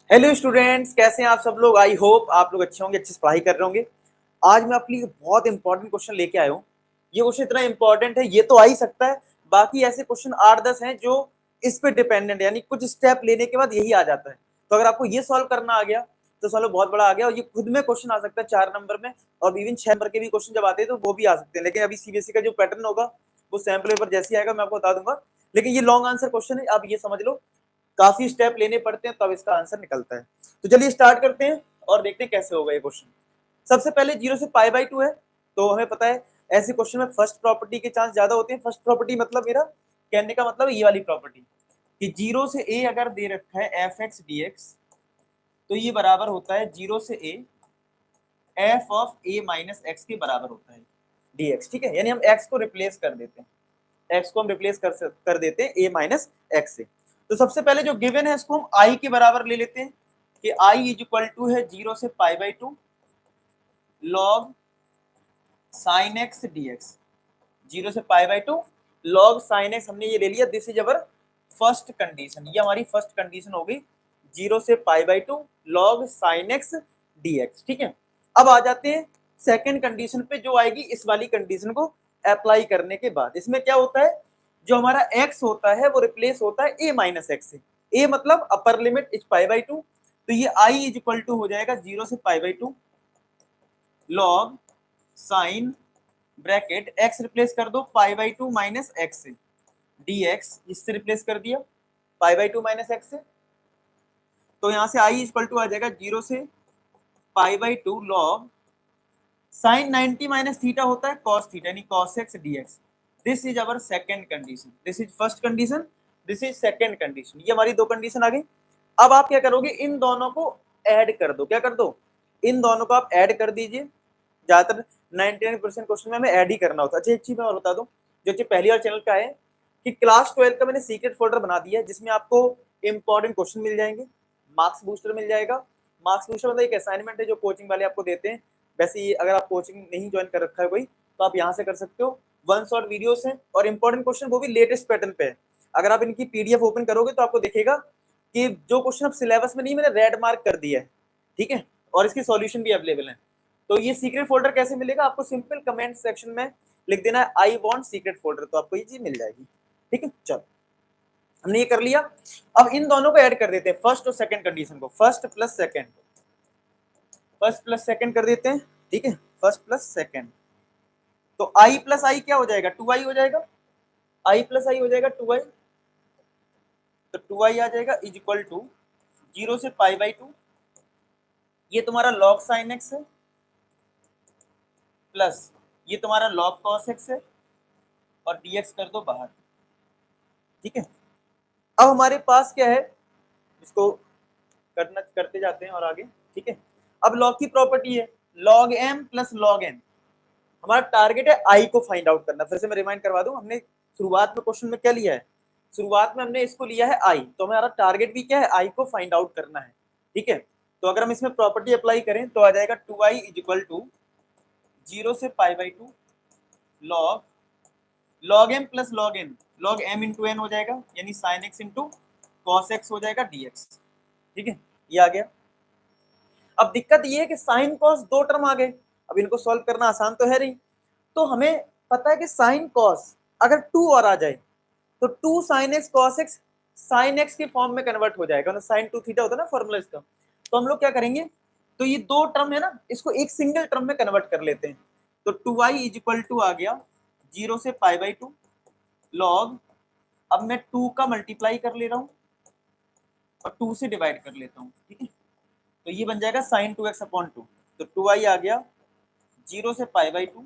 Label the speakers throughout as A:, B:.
A: Hello students, कैसे हैं आप सब लोग। आई होप आप लोग अच्छे होंगे, अच्छे से पढ़ाई कर रहे होंगे। आज मैं आपके लिए बहुत इंपॉर्टेंट क्वेश्चन लेके आया हूँ। ये क्वेश्चन इतना इंपॉर्टेंट है, ये तो आ ही सकता है। बाकी ऐसे क्वेश्चन 8-10 हैं जो इस पे डिपेंडेंट है, यानी कुछ स्टेप लेने के बाद यही आ जाता है। तो अगर आपको ये सॉल्व करना आ गया तो सॉल्व बहुत बड़ा आ गया। और ये खुद में क्वेश्चन आ सकता है 4 नंबर में, और इवन 6 नंबर के भी क्वेश्चन जब आते हैं तो वो भी आ सकते हैं। लेकिन अभी सीबीएसई का जो पैटर्न होगा वो सैम्पल पेपर जैसे ही आएगा मैं आपको बता दूंगा। लेकिन ये लॉन्ग आंसर क्वेश्चन है, आप ये समझ लो। काफी स्टेप लेने पड़ते हैं तब इसका आंसर निकलता है। तो चलिए स्टार्ट करते हैं और देखते हैं कैसे होगा ये क्वेश्चन। सबसे पहले 0 से π/2 है, तो हमें पता है ऐसे क्वेश्चन में फर्स्ट प्रॉपर्टी के चांस ज्यादा होते हैं। फर्स्ट प्रॉपर्टी मतलब मेरा कहने का मतलब ये वाली प्रॉपर्टी कि 0 से a अगर दे रखा है एफ एक्स डी एक्स, तो ये बराबर होता है 0 से a F of a minus x के बराबर होता है dx। ठीक है, यानी हम x को रिप्लेस कर देते हैं, x को हम रिप्लेस कर देते हैं a माइनस एक्स से। तो सबसे पहले जो गिवन है इसको हम i के बराबर ले लेते हैं कि i इज इक्वल टू है 0 से π/2 log sine x d x. 0 से π/2 लॉग साइन एक्स हमने ये ले लिया। This is our first condition, ये हमारी फर्स्ट कंडीशन हो गई 0 से π/2 log sine x d x. ठीक है, अब आ जाते हैं सेकेंड कंडीशन पे, जो आएगी इस वाली कंडीशन को अप्लाई करने के बाद। इसमें क्या होता है, जो हमारा x होता है वो रिप्लेस होता है a माइनस एक्स से। a मतलब अपर लिमिट इज π/2, तो ये i इज इक्वल टू हो जाएगा 0 से π/2 log sine bracket x replace कर दो π/2 माइनस एक्स से, dx इससे रिप्लेस कर दिया π/2 माइनस एक्स से। तो यहां से i इक्वल टू आ जाएगा 0 से π/2 लॉग साइन 90 माइनस थीटा होता है कॉस थीटा, यानी cos x dx। This is our second condition, this is first condition, this is second condition. ये हमारी दो कंडीशन आ गई। अब आप क्या करोगे, इन दोनों को ऐड कर दो। क्या कर दो, इन दोनों को आप ऐड कर दीजिए। ज्यादातर 99% क्वेश्चन में हमें ऐड ही करना होता है। अच्छा एक चीज मैं और बता दूं, जो चीज पहली बार चैनल पे आए कि क्लास 12 का मैंने सीक्रेट फोल्डर बना दिया है, जिसमें आपको इंपॉर्टेंट क्वेश्चन मिल जाएंगे, मार्क्स बूस्टर मिल जाएगा। मार्क्स बूस्टर मतलब एक असाइनमेंट है जो कोचिंग वाले आपको देते हैं। वैसे ही अगर आप कोचिंग नहीं ज्वाइन कर रखा है कोई, तो आप यहाँ से कर सकते हो। वन शॉट वीडियोस हैं और इंपॉर्टेंट क्वेश्चन वो भी लेटेस्ट पैटर्न पे है। अगर आप इनकी पीडीएफ ओपन करोगे तो आपको दिखेगा कि जो क्वेश्चन अब सिलेबस में नहीं, मैंने रेड मार्क कर दिया है। ठीक है, और इसकी सॉल्यूशन भी अवेलेबल है। तो ये सीक्रेट फोल्डर कैसे मिलेगा आपको, सिंपल कमेंट सेक्शन में लिख देना है आई वांट सीक्रेट फोल्डर, तो आपको ये चीज मिल जाएगी। ठीक है, चलो हमने ये कर लिया। अब इन दोनों को ऐड कर देते हैं, फर्स्ट और सेकंड कंडीशन को, first plus second, first plus second कर देते हैं। ठीक है, फर्स्ट प्लस सेकंड, तो i प्लस आई क्या हो जाएगा, 2i हो जाएगा। i प्लस आई हो जाएगा 2i, तो 2i आ जाएगा इज इक्वल टू 0 से π/2, ये तुम्हारा log साइन एक्स है, प्लस ये तुम्हारा log cos x है, और dx कर दो बाहर। ठीक है, अब हमारे पास क्या है, इसको करते जाते हैं और आगे। ठीक है, अब log की प्रॉपर्टी है log m plus log n। हमारा टारगेट है i को फाइंड आउट करना। फिर से मैं रिमाइंड करवा दूं, हमने शुरुआत में क्वेश्चन में क्या लिया है, शुरुआत में हमने इसको लिया है i, तो हमारा टारगेट भी क्या है, i को फाइंड आउट करना है। ठीक है, तो अगर हम इसमें प्रॉपर्टी अप्लाई करें तो आ जाएगा 2i इज इक्वल टू 0 से π/2 log m plus log n, log m into n हो जाएगा, यानी sine x into cos x हो जाएगा dx। ठीक है, ये आ गया। अब दिक्कत ये है कि साइन कॉस दो टर्म आ गए, अब इनको सॉल्व करना आसान तो है नहीं। तो हमें पता है कि साइन कॉस अगर 2 और आ जाए तो 2 sine x cos x sine x के फॉर्म में कन्वर्ट हो जाएगा, मतलब साइन 2 थीटा होता है ना फॉर्मूला इसका। तो हम लोग क्या करेंगे, तो ये दो टर्म है ना, इसको एक सिंगल टर्म में कन्वर्ट कर लेते हैं। तो 2i इज इक्वल टू आ गया 0 से π/2 लॉग, अब मैं 2 का मल्टीप्लाई कर ले रहा हूं और 2 से डिवाइड कर लेता हूं। ठीक है, तो ये बन जाएगा साइन 2x/2, तो 2i आ गया 0 से π/2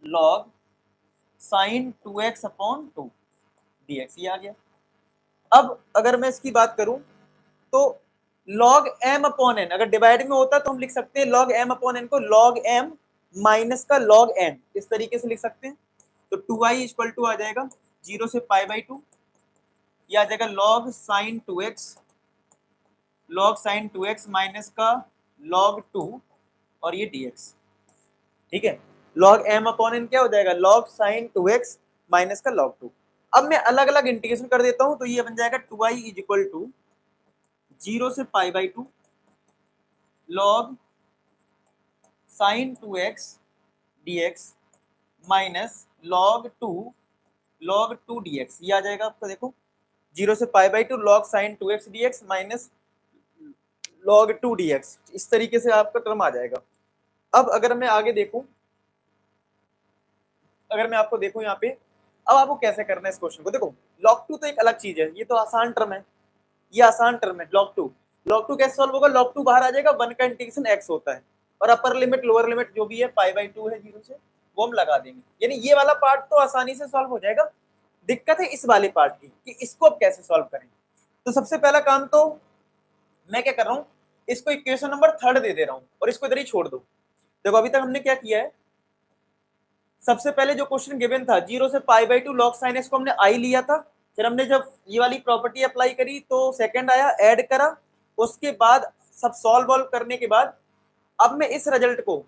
A: लॉग साइन 2x/2 dx, ये आ गया। अब अगर मैं इसकी बात करूं तो log m/n, अगर डिवाइड में होता तो हम लिख सकते हैं log m/n को log m माइनस का log n, इस तरीके से लिख सकते हैं। तो 2i इक्वल टू आ जाएगा 0 से π/2, ये आ जाएगा log साइन 2x माइनस का log 2, और ये dx। ठीक है, log m/n क्या हो जाएगा, log साइन 2x माइनस का log 2। अब मैं अलग अलग इंटीग्रेशन कर देता हूं, तो ये बन जाएगा 2i इज इक्वल टू 0 से pi by 2 log sin 2x dx minus log 2 dx, ये आ जाएगा आपका। देखो 0 से pi by 2 log sin 2x dx minus log 2 dx, इस तरीके से आपका टर्म आ जाएगा। अब अगर मैं आगे देखूं, अगर मैं आपको देखूं यहाँ पे, अब आपको कैसे करना है इस क्वेश्चन को। देखो log 2 तो एक अलग चीज है, ये तो आसान टर्म है, ये आसान टर्म है log 2 कैसे सॉल्व होगा, log 2 बाहर आ जाएगा, 1 का इंटीग्रेशन x होता है और अपर लिमिट लोअर लिमिट जो भी है पाई बाई 2 है 0 से, वो हम लगा देंगे। यानी ये वाला पार्ट तो आसानी से सॉल्व हो जाएगा। दिक्कत है इस वाले पार्ट की कि इसको अब कैसे सॉल्व करें। तो सबसे पहला काम तो मैं क्या कर रहा हूं, इसको इक्वेशन नंबर 3 दे दे रहा हूं और इसको इधर ही छोड़ दो। देखो अभी तक हमने क्या किया है, सबसे पहले जो क्वेश्चन गिवन था 0 से pi by 2 log sin x को हमने i लिया था, फिर हमने जब ये वाली प्रॉपर्टी अप्लाई करी तो सेकंड आया, ऐड करा, उसके बाद सब सॉल्व करने के बाद अब मैं इस रिजल्ट को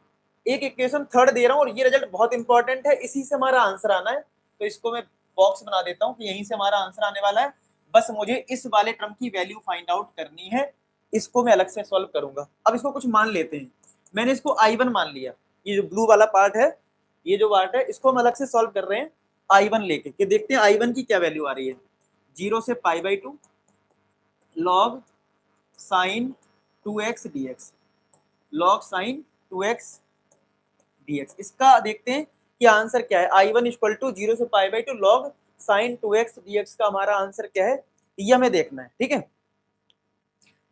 A: एक इक्वेशन 3 दे रहा हूं और ये रिजल्ट बहुत इंपॉर्टेंट है, इसी से हमारा आंसर आना है। तो इसको मैं बॉक्स बना देता हूं कि यहीं से हमारा आंसर आने वाला है। बस मुझे इस वाले टर्म की वैल्यू फाइंड आउट करनी है, इसको मैं अलग से सॉल्व करूंगा। अब इसको कुछ मान लेते हैं, मैंने इसको i1 मान लिया, ये जो ब्लू वाला पार्ट है, ये जो पार्ट है इसको हम अलग से सॉल्व कर रहे हैं i1 लेके, कि देखते हैं i1 की क्या वैल्यू आ रही है। 0 से pi by 2 log sin 2x dx, log sin 2x dx, इसका देखते हैं कि आंसर क्या है। i1 इक्वल टू 0 से pi by 2 log sin 2x dx का हमारा आंसर क्या है, ये हमें देखना है। ठीक है,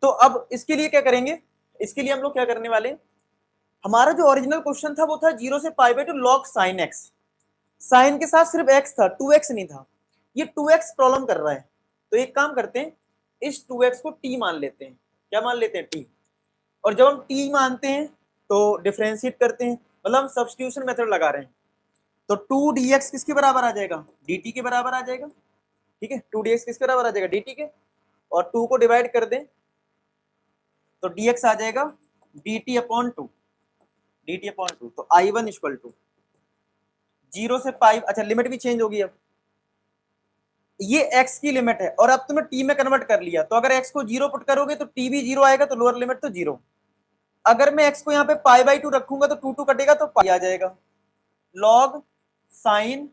A: तो अब इसके लिए क्या करेंगे, इसके लिए हम लोग क्या करने वाले हैं, हमारा जो ओरिजिनल क्वेश्चन था वो था 0 से pi by 2 log sin x, sine के साथ सिर्फ x था, 2x नहीं था, ये 2x प्रॉब्लम कर रहा है। तो एक काम करते हैं, इस 2x को t मान लेते हैं। क्या मान लेते हैं, t। और जब हम t मानते हैं तो डिफरेंशिएट करते हैं, मतलब हम सब्स्टिट्यूशन मेथड लगा रहे हैं। तो 2dx किसके बराबर आ जाएगा, dt के बराबर आ जाएगा। ठीक है, 2dx किसके बराबर आ जाएगा, dt के, और 2 को डिवाइड कर दें तो dx आ जाएगा dt अपॉन 2, dt अपॉन 2। तो i1 इक्वल टू 0 से पाई, अच्छा लिमिट भी चेंज होगी, अब ये x की लिमिट है और अब तुमने t में कन्वर्ट कर लिया, तो अगर x को 0 पुट करोगे तो t भी 0 आएगा, तो लोअर लिमिट तो 0। अगर मैं x को यहाँ पे पाई बाई 2 रखूंगा तो 2 2 कटेगा तो पाई आ जाएगा। log sin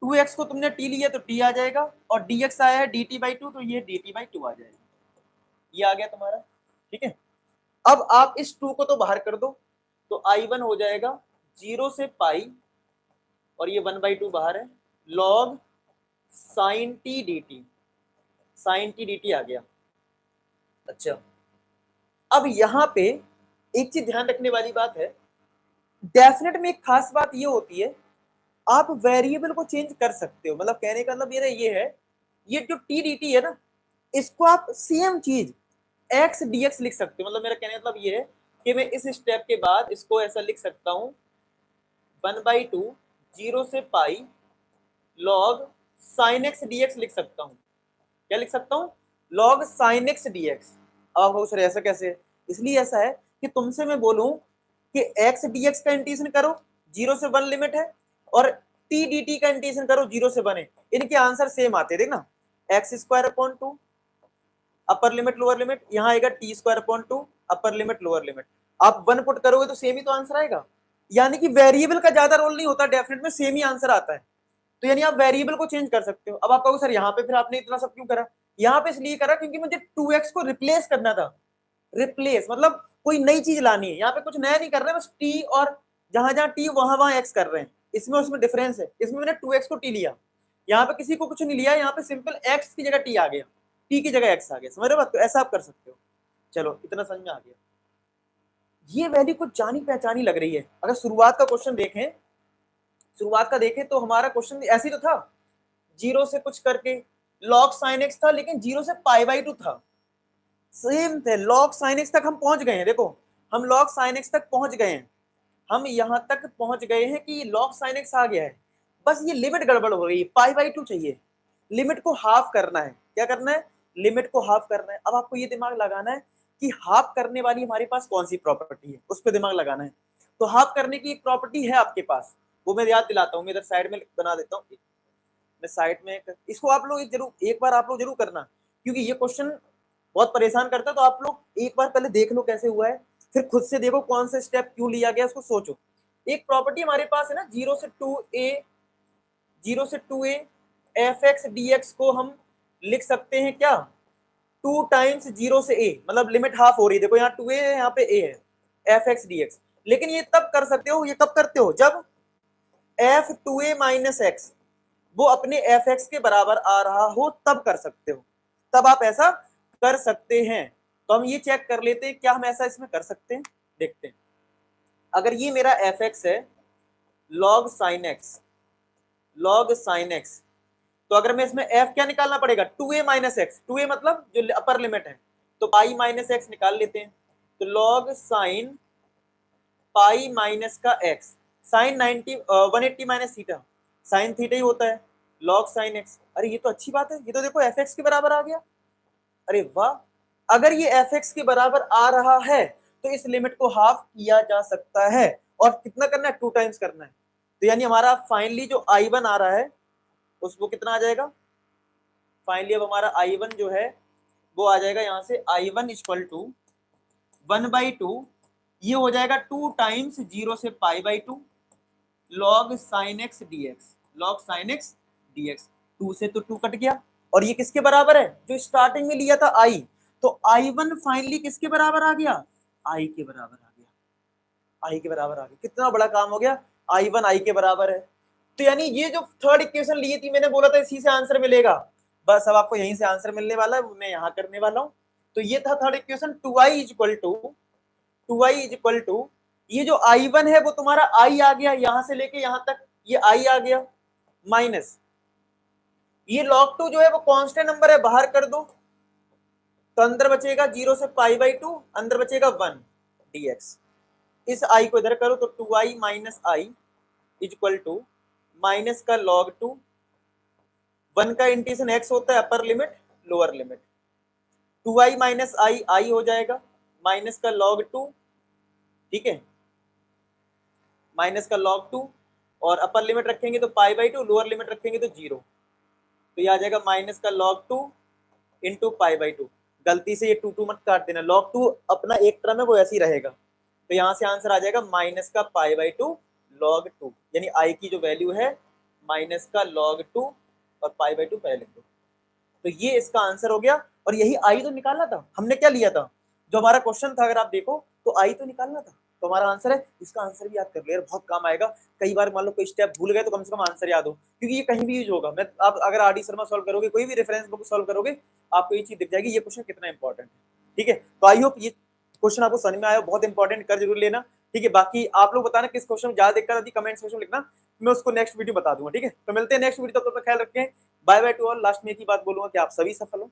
A: 2x को तुमने t लिया तो t आ जाएगा, और dx आया है dt बाई 2 तो ये dt बाई 2 आ जाएगा, ये आ गया तुम्हारा। ठीक है, अब आप इस 2 को तो बाहर कर दो, तो i1 हो जाएगा 0 से पाई और ये 1 बाई 2 बाहर है, log sin t dt, sin t dt आ गया। अच्छा, अब यहां पे एक चीज ध्यान रखने वाली बात है, डेफिनेट में एक खास बात ये होती है, आप वेरिएबल को चेंज कर सकते हो। मतलब कहने का मतलब ये है, ये जो टी डी टी है ना, इसको आप सेम चीज एक्स डी एक्स लिख सकते हो। मतलब मेरा कहने का मतलब ये है कि मैं इस स्टेप के बाद इसको ऐसा लिख सकता हूं, 1/2 0 से पाई log sin x dx लिख सकता हूं। क्या लिख सकता हूं, log sin x dx। अब हो सर ऐसा कैसे, इसलिए ऐसा है कि तुमसे मैं बोलूं कि x dx का इंटीग्रेशन करो, 0 से 1 लिमिट है, और t dt का इंटीग्रेशन करो, 0 से 1 है, इनके आंसर सेम आते हैं। देखना, एक्स स्क्वायर अपॉन 2 अपर लिमिट लोअर लिमिट, यहाँ आएगा टी स्क्वायर अपॉन 2 अपर लिमिट लोअर लिमिट, आप 1 पुट करोगे तो सेम ही तो आंसर आएगा। यानी कि वेरिएबल का ज्यादा रोल नहीं होता, डेफिनेट में सेम ही आंसर आता है। तो यानी आप वेरिएबल को चेंज कर सकते हो। अब आप कहोगे सर यहाँ पे फिर आपने इतना सब क्यों करा, यहाँ पे इसलिए करा क्योंकि मुझे 2x को रिप्लेस करना था। रिप्लेस मतलब कोई नई चीज लानी है, यहाँ पे कुछ नया नहीं कर रहे, बस t और जहां जहां t वहां वहां x कर रहे हैं, इसमें उसमें डिफरेंस है। इसमें मैंने 2x को t लिया, यहाँ पे किसी को कुछ नहीं लिया, यहाँ पे सिंपल x की जगह t आ गया, t की जगह x आ गया। समझ रहे हो बात, तो ऐसा आप कर सकते हो। चलो इतना समझ में आ गया। ये वैल्यू कुछ जानी पहचानी लग रही है। अगर शुरुआत का क्वेश्चन देखें, शुरुआत का देखें तो हमारा क्वेश्चन ऐसे ही तो था, 0 से कुछ करके log sin x था, लेकिन 0 से पाई बाई 2 था, सेम थे। log sin x तक हम पहुंच गए हैं, देखो हम log sin x तक पहुंच गए हैं, हम यहां तक पहुंच गए हैं कि log sin x आ गया है। बस ये लिमिट गड़बड़ हो रही है, पाई बाई 2 चाहिए, लिमिट को हाफ करना है। क्या करना है, लिमिट को हाफ करना है। अब आपको ये दिमाग लगाना है कि हाफ करने वाली हमारे पास कौन सी प्रॉपर्टी है, उस पर दिमाग लगाना है। तो हाफ करने की एक प्रॉपर्टी है आपके पास, वो मैं याद दिलाता हूँ, मैं इधर साइड में बना देता हूँ, मैं साइड में इसको आप लोग जरूर एक बार आप लोग जरूर करना, क्योंकि ये क्वेश्चन बहुत परेशान करता है। तो आप लोग एक बार पहले देख लो कैसे हुआ है, फिर खुद से देखो कौन सा स्टेप क्यों लिया गया, उसको सोचो। एक प्रॉपर्टी हमारे पास है ना, 0 से 2a F x d x को हम लिख सकते हैं क्या, 2 टाइम्स 0 से a, मतलब लिमिट हाफ हो रही है, देखो यहाँ 2a है, यहाँ पे a है, एफ एक्स डी एक्स। लेकिन ये तब कर सकते हो, ये कब करते हो, जब एफ 2a माइनस एक्स वो अपने एफ एक्स के बराबर आ रहा हो, तब कर सकते हो, तब आप ऐसा कर सकते हैं। तो हम ये चेक कर लेते हैं क्या हम ऐसा इसमें कर सकते हैं, देखते हैं। अगर ये मेरा एफ एक्स है log sine x, log sine x, तो अगर मैं इसमें f क्या निकालना पड़ेगा, 2a माइनस एक्स, 2a मतलब जो अपर लिमिट है, तो पाई माइनस एक्स निकाल लेते हैं। तो लॉग साइन पाई माइनस का x, sine 90 180 minus theta, sine theta ही होता है, लॉग साइन x। अरे ये तो अच्छी बात है, ये तो देखो एफ एक्स के बराबर आ गया। अरे वाह, अगर ये एफ एक्स के बराबर आ रहा है तो इस लिमिट को हाफ किया जा सकता है, और कितना करना है, 2 टाइम्स करना है। तो यानी हमारा फाइनली जो I1 आ रहा है उसको कितना आ जाएगा, फाइनली अब हमारा I1 जो है वो आ जाएगा यहाँ से I1 इक्वल टू 1/2, ये हो जाएगा 2 टाइम्स 0 से π/2 log sine x d x, log sine x d x. 2 से तो 2 कट गया, और ये किसके बराबर है, जो स्टार्टिंग में लिया था I, तो I1 फाइनली किसके बराबर आ गया, I के बराबर आ गया, I के बराबर आ गया। कितना बड़ा काम हो गया, I1 I के बराबर है। तो यानी ये जो थर्ड इक्वेशन ली थी, मैंने बोला था इसी से आंसर मिलेगा, बस अब आपको यहीं से आंसर मिलने वाला है, मैं यहाँ करने वाला हूँ। तो ये था third equation, 2i is equal to ये जो I1 है वो तुम्हारा I आ गया, यहां से लेके यहां तक ये I आ गया, माइनस ये log 2 जो है वो कांस्टेंट नंबर है, बाहर कर दो, तो अंदर बचेगा 0 से π/2, अंदर बचेगा 1 dx। इस I को इधर करो तो 2i minus i equal to minus का log 2, 1 का इंटीग्रेशन x होता है upper limit lower limit, 2i minus i हो जाएगा, माइनस का log 2, ठीक है, माइनस का log 2, और अपर लिमिट रखेंगे तो π/2, लोअर लिमिट रखेंगे तो 0, तो ये आ जाएगा माइनस का log 2 इंटू π/2। गलती से ये 2 मत काट देना, log 2 अपना एक टर्म है वो ऐसे ही रहेगा, तो यहाँ से आंसर आ जाएगा माइनस का π/2 log 2, यानी i की जो वैल्यू है माइनस का log 2 और π/2 पहले लिख दो। तो ये इसका आंसर हो गया, और यही आई तो निकालना था, हमने क्या लिया था, जो हमारा क्वेश्चन था, अगर आप देखो तो आई तो निकालना था, तो हमारा आंसर है। इसका आंसर भी याद कर ले यार, बहुत काम आएगा। कई बार मान लो कोई स्टेप भूल गए तो कम से कम आंसर याद हो, क्योंकि ये कहीं भी यूज होगा। मैं आप अगर आर डी शर्मा सॉल्व करोगे, कोई भी रेफरेंस बुक सॉल्व करोगे, आपको ये चीज दिख जाएगी ये क्वेश्चन कितना इंपॉर्टेंट है। ठीक है, तो आई होप ये क्वेश्चन आपको समझ में आया, बहुत इंपॉर्टेंट, कर जरूर लेना। ठीक है, बाकी आप लोग बताना किस क्वेश्चन ज्यादा दिक्कत आती, कमेंट सेक्शन में लिखना, मैं उसको नेक्स्ट वीडियो बता दूंगा। ठीक है, तो मिलते हैं नेक्स्ट वीडियो, तब तक ख्याल रखें, bye bye to all. Last में एक ही बात बोलूंगा कि आप सभी सफल हो।